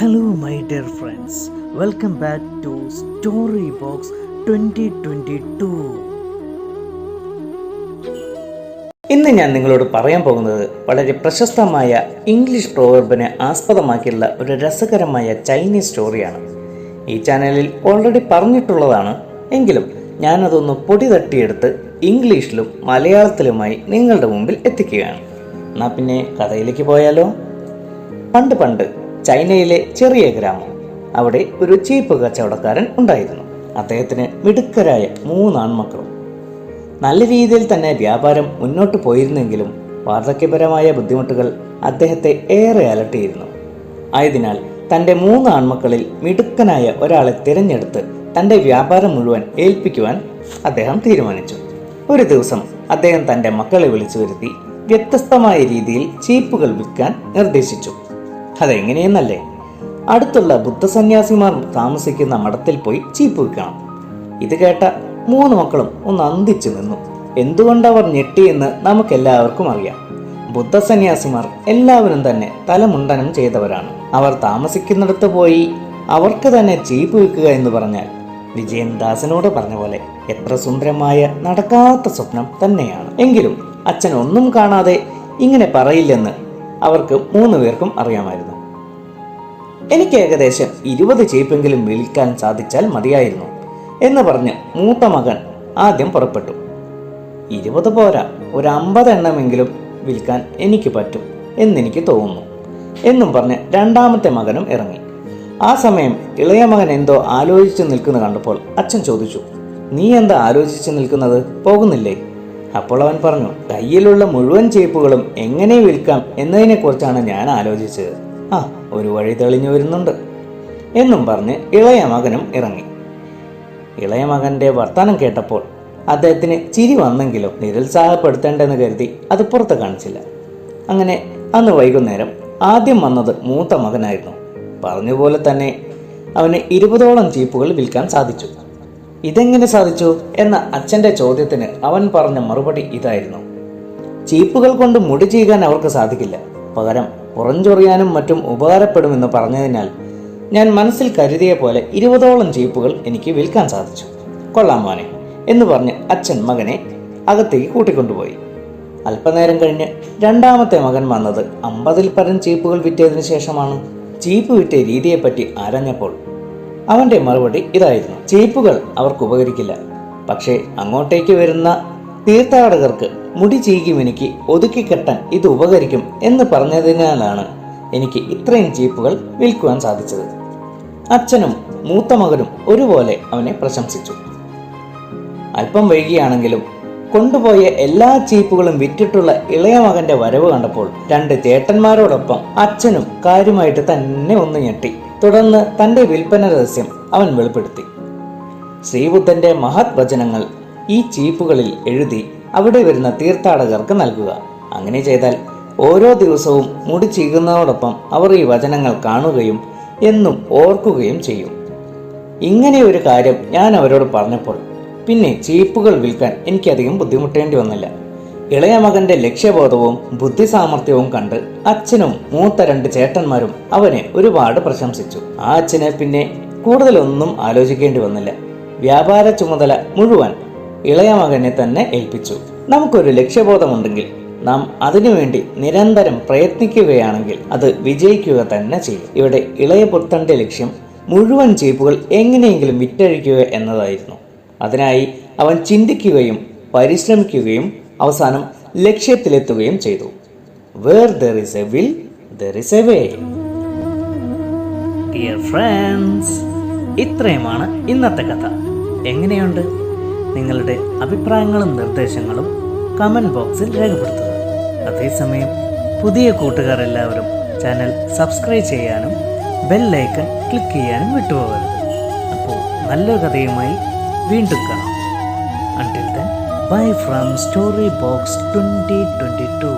Hello, my dear friends. Welcome back to Storybox 2022. ഇന്ന് ഞാൻ നിങ്ങളോട് പറയാൻ പോകുന്നത് വളരെ പ്രശസ്തമായ ഇംഗ്ലീഷ് പ്രോവർബിനെ ആസ്പദമാക്കിയുള്ള ഒരു രസകരമായ ചൈനീസ് സ്റ്റോറിയാണ്. ഈ ചാനലിൽ ഓൾറെഡി പറഞ്ഞിട്ടുള്ളതാണ്, എങ്കിലും ഞാനതൊന്ന് പൊടി തട്ടിയെടുത്ത് ഇംഗ്ലീഷിലും മലയാളത്തിലുമായി നിങ്ങളുടെ മുമ്പിൽ എത്തിക്കുകയാണ്. എന്നാൽ പിന്നെ കഥയിലേക്ക് പോയാലോ? പണ്ട് ചൈനയിലെ ചെറിയ ഗ്രാമം. അവിടെ ഒരു ചീപ്പ് കച്ചവടക്കാരൻ ഉണ്ടായിരുന്നു. അദ്ദേഹത്തിന് മിടുക്കരായ 3 ആൺമക്കളും. നല്ല രീതിയിൽ തന്നെ വ്യാപാരം മുന്നോട്ട് പോയിരുന്നെങ്കിലും വാർദ്ധക്യപരമായ ബുദ്ധിമുട്ടുകൾ അദ്ദേഹത്തെ ഏറെ അലട്ടിയിരുന്നു. ആയതിനാൽ തൻ്റെ 3 ആൺമക്കളിൽ മിടുക്കനായ ഒരാളെ തിരഞ്ഞെടുത്ത് തൻ്റെ വ്യാപാരം മുഴുവൻ ഏൽപ്പിക്കുവാൻ അദ്ദേഹം തീരുമാനിച്ചു. ഒരു ദിവസം അദ്ദേഹം തൻ്റെ മക്കളെ വിളിച്ചു വരുത്തി വ്യത്യസ്തമായ രീതിയിൽ ചീപ്പുകൾ വിൽക്കാൻ നിർദ്ദേശിച്ചു. അതെങ്ങനെയെന്നല്ലേ? അടുത്തുള്ള ബുദ്ധസന്യാസിമാർ താമസിക്കുന്ന മഠത്തിൽ പോയി ചീപ്പ് വിൽക്കണം. ഇത് കേട്ട 3 മക്കളും ഒന്ന് അന്തിച്ചു നിന്നു. എന്തുകൊണ്ടവർ ഞെട്ടിയെന്ന് നമുക്കെല്ലാവർക്കും അറിയാം. ബുദ്ധസന്യാസിമാർ എല്ലാവരും തന്നെ തലമുണ്ടനം ചെയ്തവരാണ്. അവർ താമസിക്കുന്നിടത്ത് പോയി അവർക്ക് തന്നെ ചീപ്പ് വിൽക്കുക എന്ന് പറഞ്ഞാൽ വിജയൻ ദാസനോട് പറഞ്ഞ പോലെ എത്ര സുന്ദരമായ നടക്കാത്ത സ്വപ്നം തന്നെയാണ്. എങ്കിലും അച്ഛൻ ഒന്നും കാണാതെ ഇങ്ങനെ പറയില്ലെന്ന് അവർക്ക് 3 പേർക്കും അറിയാമായിരുന്നു. എനിക്ക് ഏകദേശം 20 ചീപ്പെങ്കിലും വിൽക്കാൻ സാധിച്ചാൽ മതിയായിരുന്നു എന്ന് പറഞ്ഞ് മൂത്ത മകൻ ആദ്യം പുറപ്പെട്ടു. 20 പോരാ, ഒരു 50 എണ്ണമെങ്കിലും വിൽക്കാൻ എനിക്ക് പറ്റും എന്നെനിക്ക് തോന്നുന്നു എന്നും പറഞ്ഞ് രണ്ടാമത്തെ മകനും ഇറങ്ങി. ആ സമയം ഇളയ മകൻ എന്തോ ആലോചിച്ച് നിൽക്കുന്നത് കണ്ടപ്പോൾ അച്ഛൻ ചോദിച്ചു, നീ എന്താ ആലോചിച്ച് നിൽക്കുന്നത്? പോകുന്നില്ലേ? അപ്പോൾ അവൻ പറഞ്ഞു, കയ്യിലുള്ള മുഴുവൻ ചീപ്പുകളും എങ്ങനെ വിൽക്കാം എന്നതിനെ കുറിച്ചാണ് ഞാൻ ആലോചിച്ചത്. ഒരു വഴി തെളിഞ്ഞു വരുന്നുണ്ട് എന്നും പറഞ്ഞ് ഇളയ മകനും ഇറങ്ങി. ഇളയ മകന്റെ വർത്തമാനം കേട്ടപ്പോൾ അദ്ദേഹത്തിന് ചിരി വന്നെങ്കിലും നിരുത്സാഹപ്പെടുത്തേണ്ടെന്ന് കരുതി അത് പുറത്ത് കാണിച്ചില്ല. അങ്ങനെ അന്ന് വൈകുന്നേരം ആദ്യം വന്നത് മൂത്ത മകനായിരുന്നു. പറഞ്ഞതുപോലെ തന്നെ അവന് 20ഓളം ചീപ്പുകൾ വിൽക്കാൻ സാധിച്ചു. ഇതെങ്ങനെ സാധിച്ചു എന്ന അച്ഛന്റെ ചോദ്യത്തിന് അവൻ പറഞ്ഞ മറുപടി ഇതായിരുന്നു: ചീപ്പുകൾ കൊണ്ട് മുടി ചെയ്യാൻ അവർക്ക് സാധിക്കില്ല, പകരം പുറഞ്ചൊറിയാനും മറ്റും ഉപകാരപ്പെടുമെന്ന് പറഞ്ഞതിനാൽ ഞാൻ മനസ്സിൽ കരുതിയ പോലെ 20ഓളം ചീപ്പുകൾ എനിക്ക് വിൽക്കാൻ സാധിച്ചു. കൊള്ളാം മോനെ എന്ന് പറഞ്ഞ് അച്ഛൻ മകനെ അകത്തേക്ക് കൂട്ടിക്കൊണ്ടുപോയി. അല്പനേരം കഴിഞ്ഞ് രണ്ടാമത്തെ മകൻ വന്നത് 50ൽ പരം ചീപ്പുകൾ വിറ്റതിന് ശേഷമാണ്. ചീപ്പ് വിറ്റ രീതിയെപ്പറ്റി ആരാഞ്ഞപ്പോൾ അവന്റെ മറുപടി ഇതായിരുന്നു: ചീപ്പുകൾ അവർക്ക് ഉപകരിക്കില്ല, പക്ഷേ അങ്ങോട്ടേക്ക് വരുന്ന തീർത്ഥാടകർക്ക് മുടി ചീകി മിനുക്കി ഒതുക്കിക്കെട്ടാൻ ഇത് ഉപകരിക്കും എന്ന് പറഞ്ഞതിനാലാണ് എനിക്ക് ഇത്രയും ചീപ്പുകൾ വിൽക്കുവാൻ സാധിച്ചത്. അച്ഛനും മൂത്ത മകനും ഒരുപോലെ അവനെ പ്രശംസിച്ചു. അല്പം വൈകിയാണെങ്കിലും കൊണ്ടുപോയ എല്ലാ ചീപ്പുകളും വിറ്റിട്ടുള്ള ഇളയ മകന്റെ വരവ് കണ്ടപ്പോൾ 2 ചേട്ടന്മാരോടൊപ്പം അച്ഛനും കാര്യമായിട്ട് തന്നെ ഒന്ന് ഞെട്ടി. തുടർന്ന് തന്റെ വിൽപ്പന രഹസ്യം അവൻ വെളിപ്പെടുത്തി. ശ്രീബുദ്ധന്റെ മഹത് വചനങ്ങൾ ഈ ചീപ്പുകളിൽ എഴുതി അവിടെ വരുന്ന തീർത്ഥാടകർക്ക് നൽകുക. അങ്ങനെ ചെയ്താൽ ഓരോ ദിവസവും മുടി ചീകുന്നതോടൊപ്പം അവർ ഈ വചനങ്ങൾ കാണുകയും എന്നും ഓർക്കുകയും ചെയ്യും. ഇങ്ങനെ ഒരു കാര്യം ഞാൻ അവരോട് പറഞ്ഞപ്പോൾ പിന്നെ ചീപ്പുകൾ വിൽക്കാൻ എനിക്കധികം ബുദ്ധിമുട്ടേണ്ടി വന്നില്ല. ഇളയ മകന്റെ ലക്ഷ്യബോധവും ബുദ്ധിസാമർഥ്യവും കണ്ട് അച്ഛനും മൂത്ത 2 ചേട്ടന്മാരും അവനെ ഒരുപാട് പ്രശംസിച്ചു. ആ അച്ഛന് പിന്നെ കൂടുതലൊന്നും ആലോചിക്കേണ്ടി വന്നില്ല. വ്യാപാര ചുമതല മുഴുവൻ ഇളയ മകനെ തന്നെ ഏൽപ്പിച്ചു. നമുക്കൊരു ലക്ഷ്യബോധമുണ്ടെങ്കിൽ നാം അതിനുവേണ്ടി നിരന്തരം പ്രയത്നിക്കുകയാണെങ്കിൽ അത് വിജയിക്കുക തന്നെ ചെയ്യും. ഇവിടെ ഇളയ പുത്രന്റെ ലക്ഷ്യം മുഴുവൻ ചീപ്പുകൾ എങ്ങനെയെങ്കിലും വിറ്റഴിക്കുക എന്നതായിരുന്നു. അതിനായി അവൻ ചിന്തിക്കുകയും പരിശ്രമിക്കുകയും അവസാനം ലക്ഷ്യത്തിലെത്തുകയും ചെയ്തു. Where there is a will, there is a way. Dear friends, ഇത്രയുമാണ് ഇന്നത്തെ കഥ. എങ്ങനെയുണ്ട്? നിങ്ങളുടെ അഭിപ്രായങ്ങളും നിർദ്ദേശങ്ങളും കമന്റ് ബോക്സിൽ രേഖപ്പെടുത്തുക. അതേസമയം പുതിയ കൂട്ടുകാർ എല്ലാവരും ചാനൽ സബ്സ്ക്രൈബ് ചെയ്യാനും ബെൽ ഐക്കൺ ക്ലിക്ക് ചെയ്യാനും വിട്ടുപോകരുത്. അപ്പോൾ നല്ലൊരു കഥയുമായി വീണ്ടും കാണാം. Until then, bye from Storybox 2022.